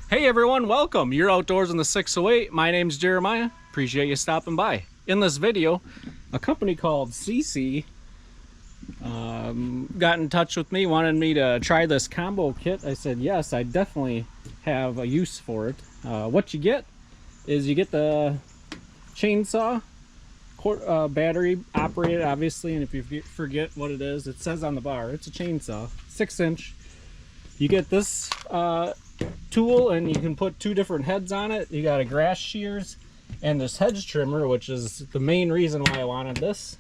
Hey everyone, welcome. You're outdoors in the 608. My name's Jeremiah. Appreciate you stopping by. In this video, a company called Seesii got in touch with me, wanted me to try this combo kit. I said yes, I definitely have a use for it. What you get is you get the chainsaw, battery operated obviously, and if you forget what it is, it says on the bar, it's a chainsaw, 6-inch. You get this tool and you can put two different heads on it. You got a grass shears and this hedge trimmer, which is the main reason why I wanted this,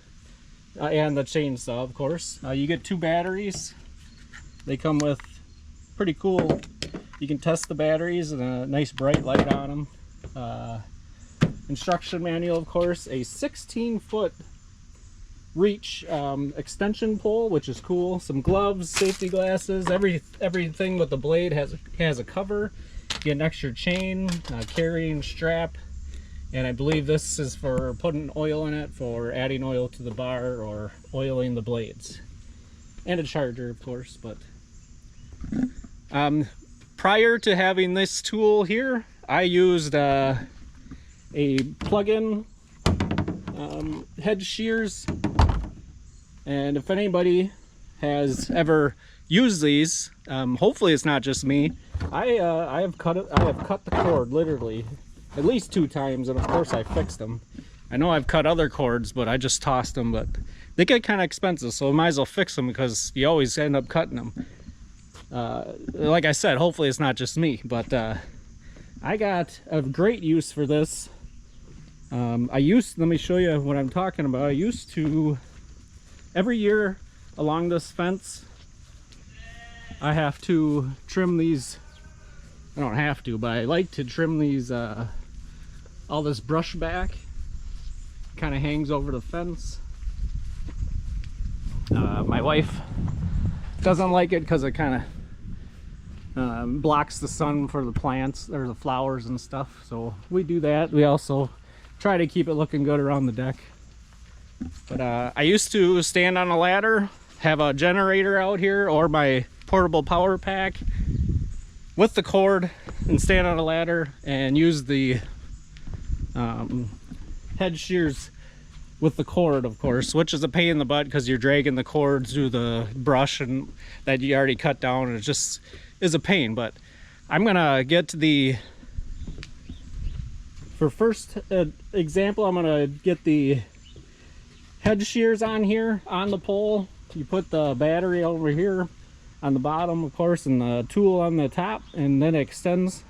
and the chainsaw, of course. You get two batteries. They come with pretty cool, you can test the batteries and a nice bright light on them. Instruction manual, of course, a 16-foot reach extension pole, which is cool, some gloves, safety glasses, everything with the blade has a cover. You get an extra chain, carrying strap, and I believe this is for putting oil in it, for adding oil to the bar or oiling the blades, and a charger, of course. But prior to having this tool here, I used a plug-in Hedge shears, and if anybody has ever used these, hopefully it's not just me. I have cut the cord literally at least 2 times, and of course I fixed them. I know I've cut other cords, but I just tossed them. But they get kind of expensive, so I might as well fix them because you always end up cutting them. Like I said, hopefully it's not just me, but I got a great use for this. let me show you what I'm talking about. I used to, every year along this fence, I have to trim these. I don't have to, but I like to trim these, all this brush back. Kind of hangs over the fence. My wife doesn't like it because it kind of blocks the sun for the plants or the flowers and stuff, so we do that. We also try to keep it looking good around the deck. But I used to stand on a ladder, have a generator out here or my portable power pack with the cord, and stand on a ladder and use the Hedge shears with the cord, of course, which is a pain in the butt because you're dragging the cord through the brush and that you already cut down, and it just is a pain. But I'm gonna get to the, for first example, I'm gonna get the Hedge shears on here on the pole. You put the battery over here on the bottom, of course, and the tool on the top, and then it extends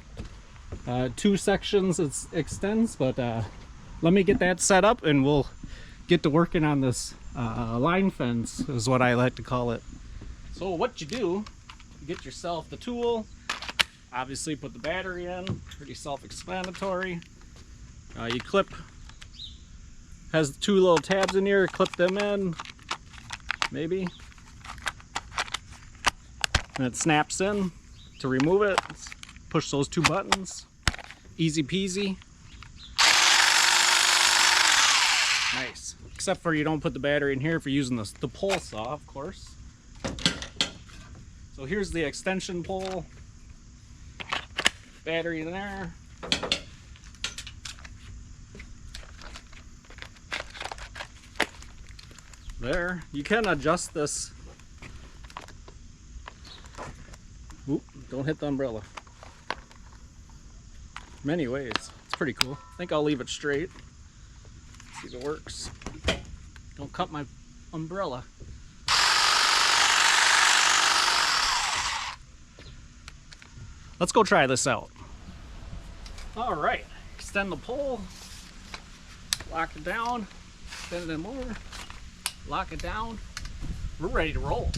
2 sections. It extends, but let me get that set up and we'll get to working on this line fence, is what I like to call it. So what you do, you get yourself the tool, obviously put the battery in, pretty self-explanatory. You clip, has 2 little tabs in here, clip them in, maybe, and it snaps in. To remove it, push those 2 buttons, easy peasy. Nice, except for you don't put the battery in here if you're using the pole saw, of course. So here's the extension pole, battery in there. There, you can adjust this. Oop, don't hit the umbrella. Many ways, it's pretty cool. I think I'll leave it straight. See if it works. Don't cut my umbrella. Let's go try this out. All right, extend the pole, lock it down, extend it more, lock it down. We're ready to roll.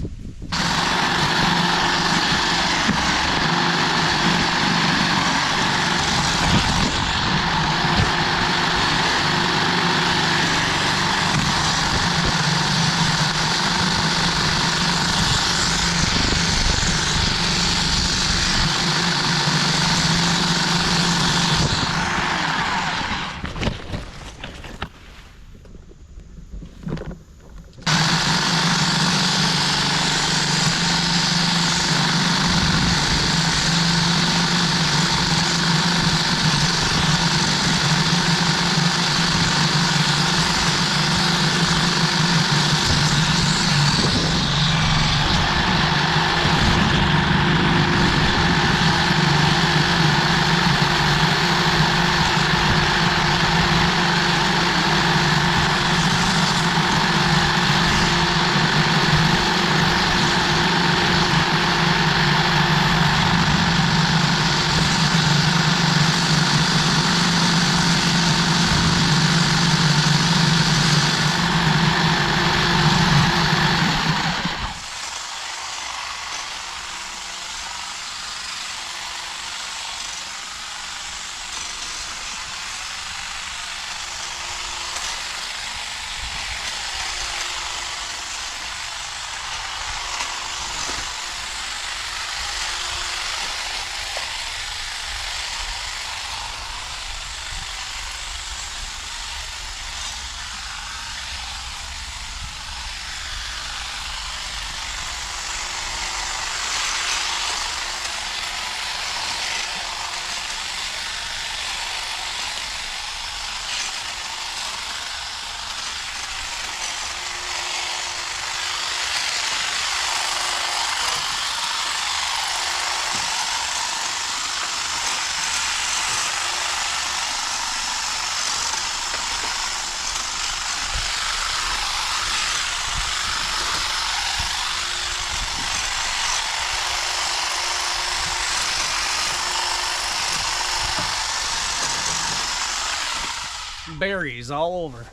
berries all over.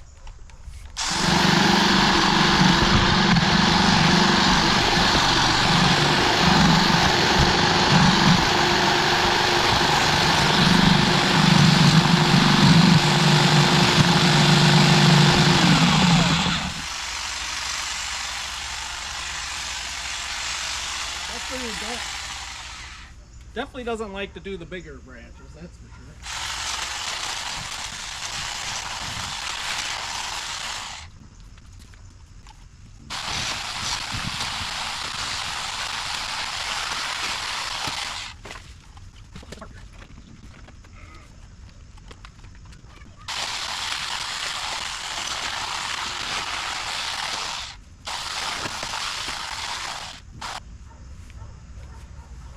Definitely doesn't like to do the bigger branches, that's for sure.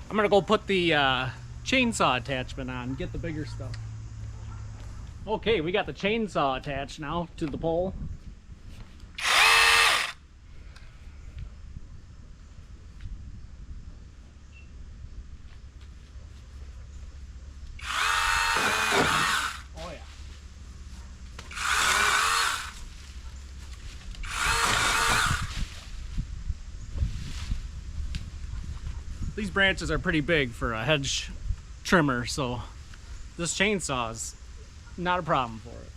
I'm gonna go put the chainsaw attachment on and get the bigger stuff. Okay, we got the chainsaw attached now to the pole. Oh yeah. These branches are pretty big for a hedge trimmer, so this chainsaw is not a problem for it.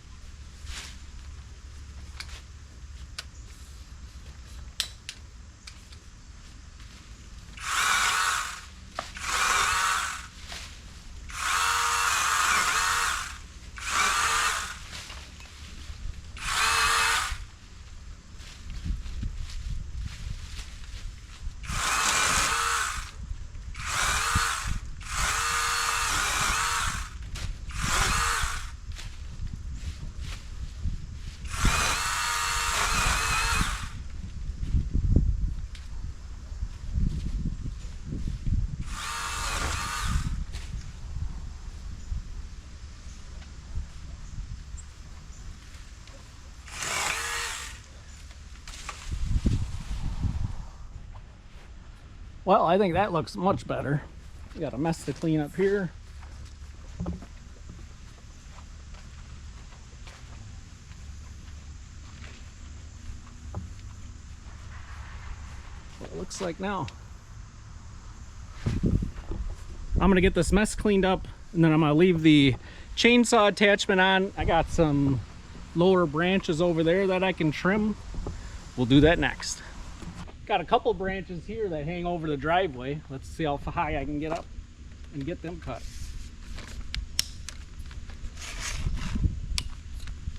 Well, I think that looks much better. We got a mess to clean up here. What it looks like now. I'm gonna get this mess cleaned up, and then I'm gonna leave the chainsaw attachment on. I got some lower branches over there that I can trim. We'll do that next. Got a couple branches here that hang over the driveway. Let's see how high I can get up and get them cut.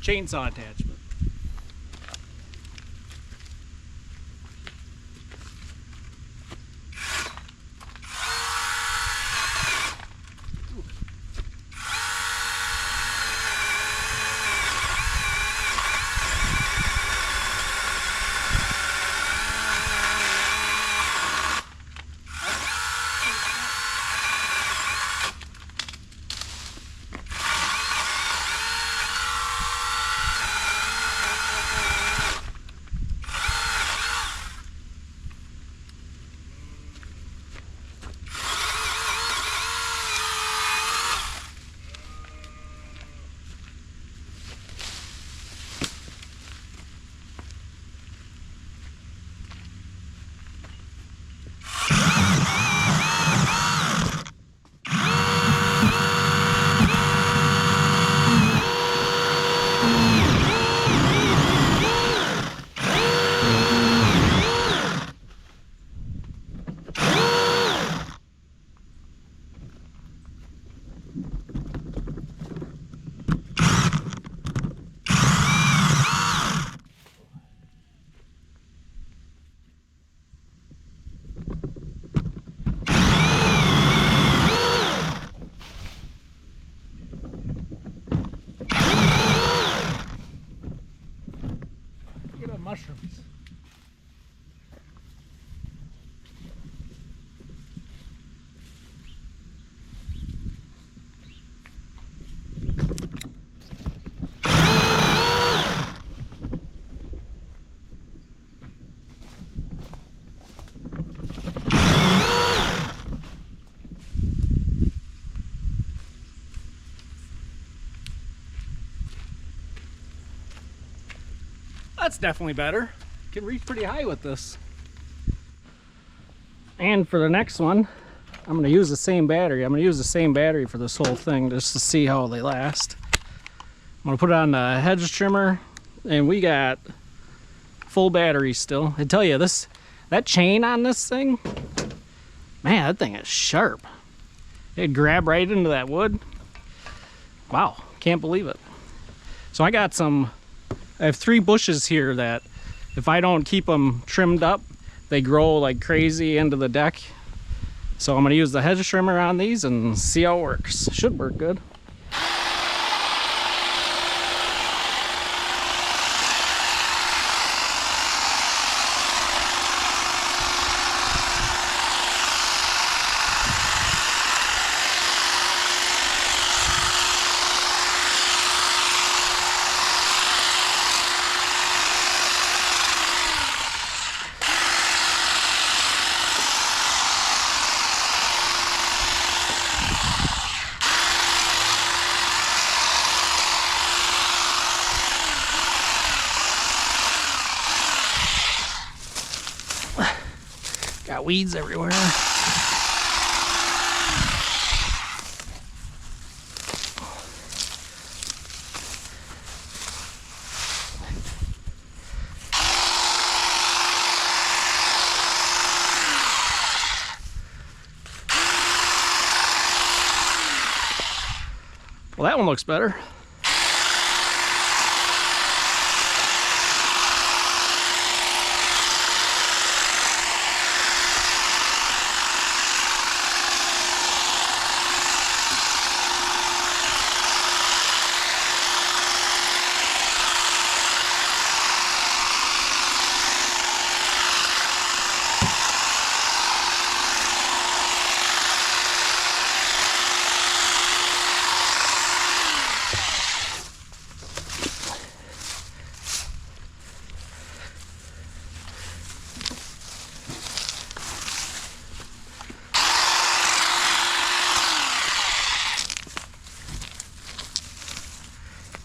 Chainsaw attachment. That's definitely better. Can reach pretty high with this. And for the next one, I'm going to use the same battery. I'm going to use the same battery for this whole thing just to see how they last. I'm going to put it on the hedge trimmer, and we got full battery still. I tell you, that chain on this thing, man, that thing is sharp. It'd grab right into that wood. Wow, can't believe it. So I have 3 bushes here that if I don't keep them trimmed up, they grow like crazy into the deck. So I'm going to use the hedge trimmer on these and see how it works. Should work good. Got weeds everywhere. Well, that one looks better.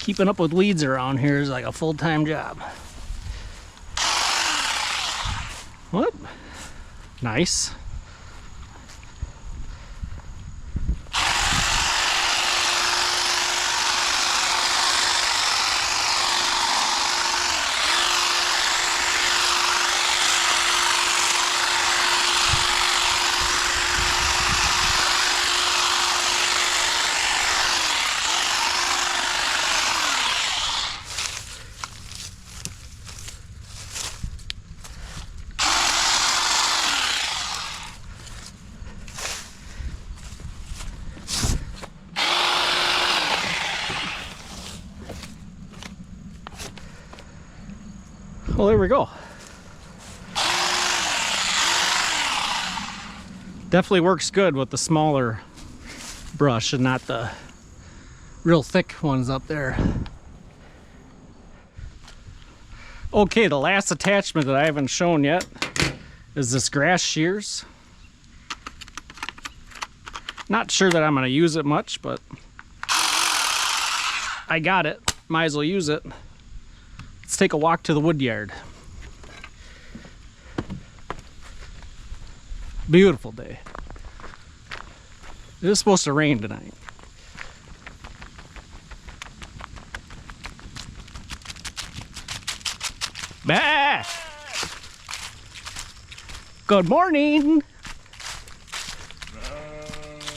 Keeping up with weeds around here is like a full-time job. Whoop. Nice. Well, there we go. Definitely works good with the smaller brush and not the real thick ones up there. Okay, the last attachment that I haven't shown yet is this grass shears. Not sure that I'm going to use it much, but I got it. Might as well use it. Let's take a walk to the wood yard. Beautiful day. It is supposed to rain tonight. Bah! Good morning.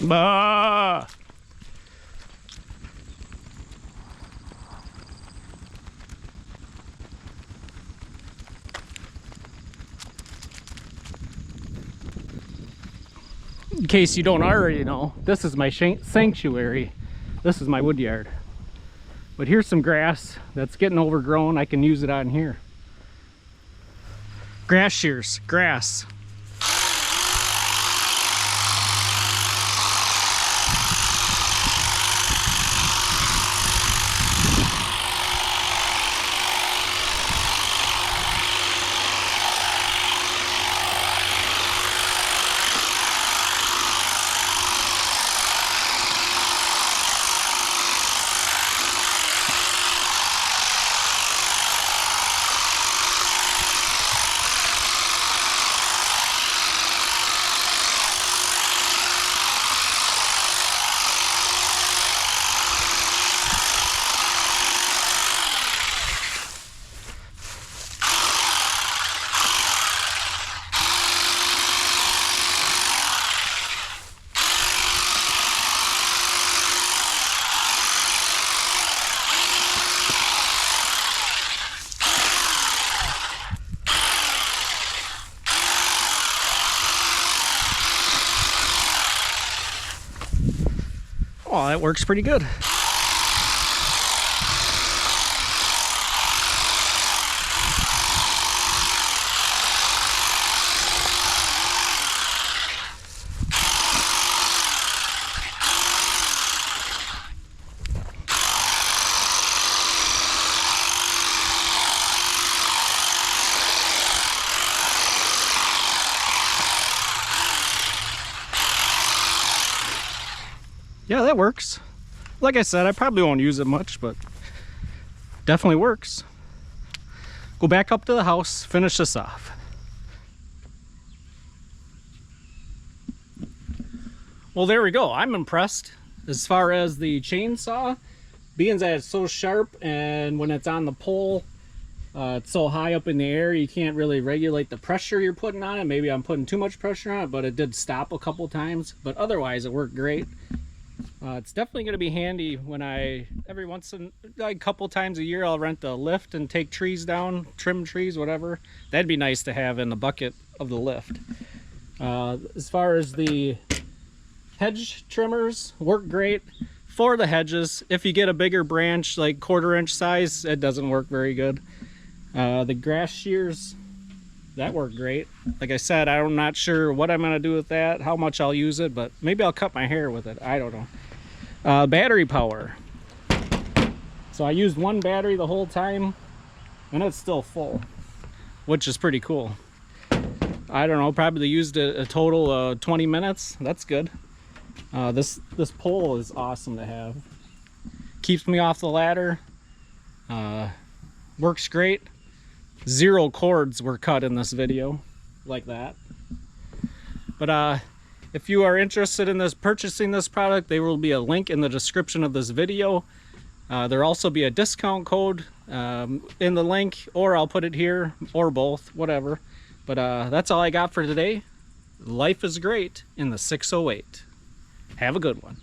Bah! In case you don't already know, this is my sanctuary. This is my wood yard. But here's some grass that's getting overgrown. I can use it on here. Grass shears, grass. Oh, that works pretty good. Yeah, that works. Like I said, I probably won't use it much, but definitely works. Go back up to the house, finish this off. Well, there we go. I'm impressed as far as the chainsaw, being that it's so sharp, and when it's on the pole, it's so high up in the air, you can't really regulate the pressure you're putting on it. Maybe I'm putting too much pressure on it, but it did stop a couple times. But otherwise, it worked great. It's definitely going to be handy when every once in like couple times a year, I'll rent a lift and take trees down, trim trees, whatever. That'd be nice to have in the bucket of the lift. As far as the hedge trimmers, work great for the hedges. If you get a bigger branch, like 1/4 inch size, it doesn't work very good. The grass shears, that worked great. Like I said, I'm not sure what I'm going to do with that, how much I'll use it, but maybe I'll cut my hair with it. I don't know. Battery power. So I used one battery the whole time, and it's still full, which is pretty cool. I don't know, probably used a total of 20 minutes. That's good. This pole is awesome to have. Keeps me off the ladder. Works great. 0 cords were cut in this video, like that. But if you are interested in purchasing this product, there will be a link in the description of this video. There'll also be a discount code in the link, or I'll put it here, or both, whatever. But that's all I got for today. Life is great in the 608. Have a good one.